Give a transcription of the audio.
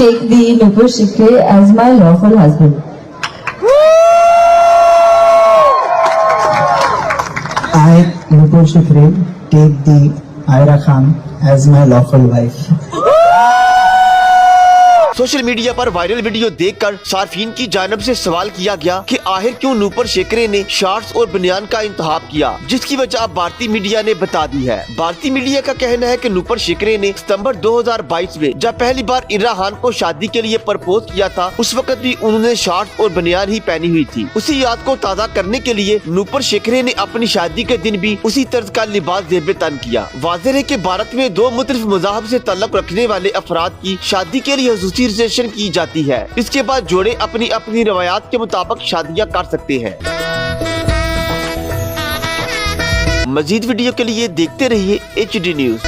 take the Nupur Shikre as my lawful husband. I, Nupur Shikre, take the Aira Khan as my lawful wife. Social media पर viral video देखकर सार्फिन की जानिब से सवाल किया गया कि आखिर क्यों नूपुर शेखरे ने शॉर्ट्स और बनियान का इंतखाब किया, जिसकी वजह अब भारतीय मीडिया ने बता दी है। भारतीय मीडिया का कहना है कि नूपुर शेखरे ने सितंबर 2022 में जब पहली बार इमरान खान को शादी के लिए प्रपोज किया था, उस वक्त भी उन्होंने शॉर्ट्स और बनियान ही पहनी हुई थी। उसी याद को ताज़ा करने के लिए नूपुर शेखरे ने अपनी शादी के दिन भी उसी तर्ज का लिबास जेब तन किया। वाज़ेह है कि भारत में दो मुख्तलिफ मज़ाहब से ताल्लुक़ रखने वाले अफराद की शादी के लिए हुसूसी रजिस्ट्रेशन की जाती है। इसके बाद जोड़े अपनी अपनी रवायात के मुताबिक शादियां कर सकते हैं। मजीद वीडियो के लिए देखते रहिए HD न्यूज़।